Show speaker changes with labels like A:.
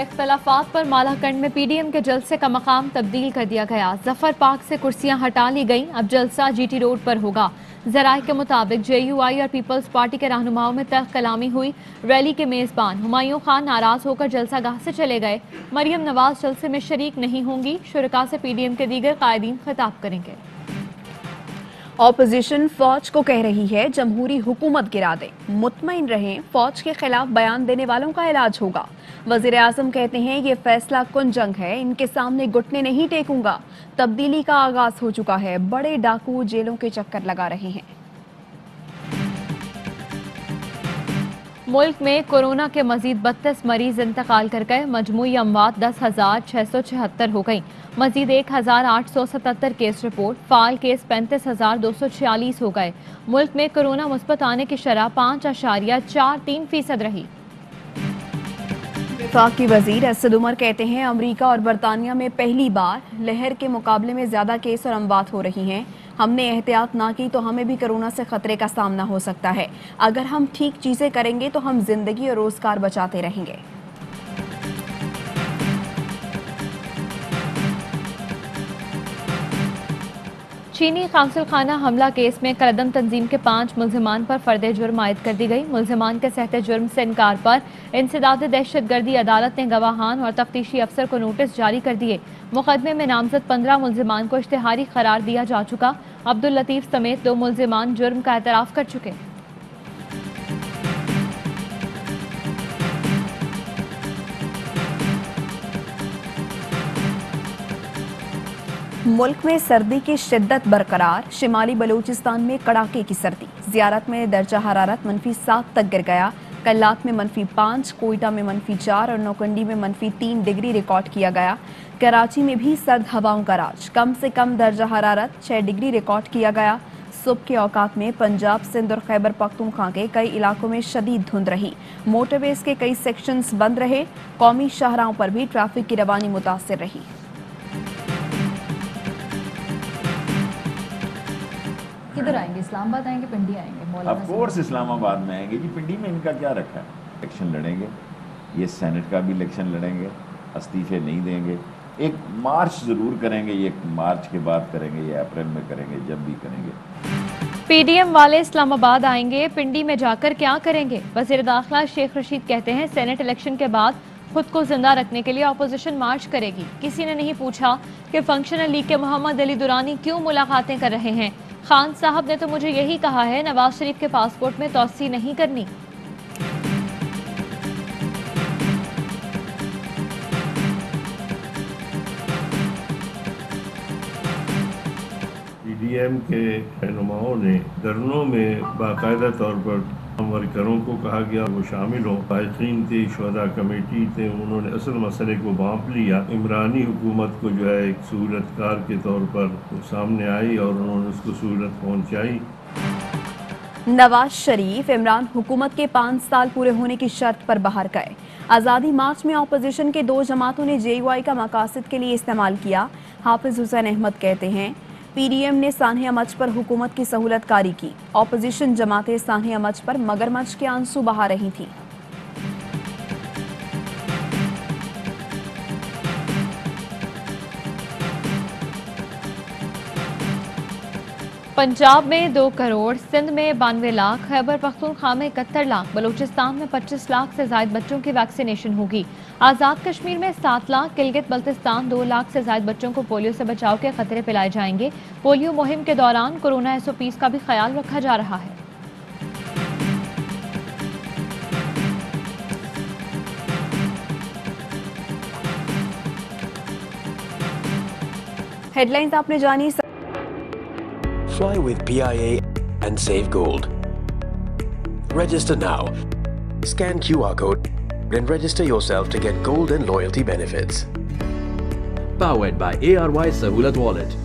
A: इख्तलाफात पर मालाकंड में पीडीएम के जलसे का मकाम तब्दील कर दिया गया। जफर पार्क से कुर्सियां हटा ली गईं। अब जलसा जीटी रोड पर होगा। जराये के मुताबिक जेयूआई और पीपल्स पार्टी के रहनुमाओं में तल्ख कलामी हुई। रैली के मेजबान हुमायूं खान नाराज होकर जलसा गाह से चले गए। मरियम नवाज जलसे में शरीक नहीं होंगी। शुरका से पीडीएम के दीगर कायदीन खिताब करेंगे।
B: ऑपोजिशन फौज को कह रही है जमहूरी हुकूमत गिरा दे, मुतमईन रहें, फौज के खिलाफ बयान देने वालों का इलाज होगा। वजीर आजम कहते हैं ये फैसला कुन जंग है, इनके सामने घुटने नहीं टेकूंगा। तब्दीली का आगाज हो चुका है, बड़े डाकू जेलों के चक्कर लगा रहे हैं।
A: मुल्क में कोरोना के मजीद 32 मरीज इंतकाल कर गए। मजमूई अमवात 10,676 हो गई। मजीद 1,877 केस रिपोर्ट। फाल केस 35,246 हो गए। मुल्क में कोरोना मुस्बत आने की शरह 5.43% रही।
B: वफाकी वजीर असद उमर कहते हैं अमरीका और बरतानिया में पहली बार लहर के मुकाबले में ज्यादा केस और अमवात हो रही हैं। हमने एहतियात ना की तो हमें भी कोरोना से खतरे का सामना हो सकता है। अगर हम ठीक चीजें करेंगे तो हम जिंदगी और रोजगार बचाते रहेंगे।
A: चीनी कांसुल खाना हमला केस में कलदम तंजीम के 5 मुल्जिमान पर फर्दे जुर्म आयद कर दी गई। मुल्जिमान के सहते जुर्म से इनकार पर इंसदाद दहशतगर्दी अदालत ने गवाहान और तफ्तीशी अफसर को नोटिस जारी कर दिए। मुकदमे में नामजद 15 मुल्जिमान को इश्तिहारी करार दिया जा चुका। अब्दुल लतीफ समेत 2 मुल्जिमान जुर्म का एतराफ कर चुके।
B: मुल्क में सर्दी की शिद्दत बरकरार। शिमाली बलूचिस्तान में कड़ाके की सर्दी। ज़ियारत में दर्जा हरारत -7 तक गिर गया। कल्लात में -5, कोयटा में -4 और नौकंडी में -3 डिग्री रिकॉर्ड किया गया। कराची में भी सर्द हवाओं का राज। कम से कम दर्जा हरारत 6 डिग्री रिकॉर्ड किया गया। सुबह के औकात में पंजाब, सिंध और खैबर पख्तूनख्वा के कई इलाकों में शदीद धुंध रही। मोटरवेज के कई सेक्शंस बंद रहे। कौमी शाहराहों पर भी ट्रैफिक की रवानी मुतासिर रही।
A: किधर आएंगे? इस्लामाबाद आएंगे, पिंडी आएंगे?
C: ऑफ कोर्स इस्लामाबाद में आएंगे जी। पिंडी में इनका क्या रखा है? इलेक्शन लड़ेंगे, ये सेनेट का भी इलेक्शन लड़ेंगे, इस्तीफे नहीं देंगे। एक मार्च जरूर करेंगे, ये मार्च के बाद करेंगे, ये अप्रैल में करेंगे, जब भी करेंगे।
A: पीडीएम वाले इस्लामाबाद आएंगे, पिंडी में जाकर क्या करेंगे? वजीर दाखिला शेख रशीद कहते हैं सेनेट इलेक्शन के बाद खुद को जिंदा रखने के लिए अपोजिशन मार्च करेगी। किसी ने नहीं पूछा कि फंक्शनल लीग के मोहम्मद अली दुरानी क्यों मुलाकातें कर रहे हैं। खान साहब ने तो मुझे यही कहा है नवाज शरीफ के पासपोर्ट में तौसी नहीं करनी।
D: पीडीएम के रहनुमाओं ने धरनों में बाकायदा तौर पर वर्करों को कहा गया वो शामिल हो। फायकीन थे, शुहदा कमेटी थे, उन्होंने असल मसले को भांप लिया। इमरानी हुकूमत को जो है एक सहूलतकार के तौर पर सामने आई और उन्होंने उसको सहूलत पहुँचाई।
B: नवाज शरीफ इमरान हुकूमत के 5 साल पूरे होने की शर्त पर बाहर गए। आज़ादी मार्च में अपोजिशन के 2 जमातों ने जेयूआई का मकासद के लिए इस्तेमाल किया। हाफिज हुसैन अहमद कहते हैं पीडीएम ने सान्हे मच पर हुकूमत की सहूलतकारी की। ऑपोजिशन जमातें सान्हे मच पर मगरमच्छ के आंसू बहा रही थीं।
A: पंजाब में 2 करोड़, सिंध में 92 लाख, खैबर पख्तूनख्वा में 71 लाख, बलूचिस्तान में 25 लाख से ज्यादा बच्चों की वैक्सीनेशन होगी। आज़ाद कश्मीर में 7 लाख, गिलगित बल्तिस्तान 2 लाख से ज्यादा बच्चों को पोलियो से बचाव के खतरे पिलाए जाएंगे। पोलियो मुहिम के दौरान कोरोना SOPs का भी ख्याल रखा जा रहा है।
B: हेडलाइंस आपने जानी।
E: Fly with PIA and save gold. Register now. Scan QR code and register yourself to get gold and loyalty benefits.
F: Powered by ARY Sahulat Wallet.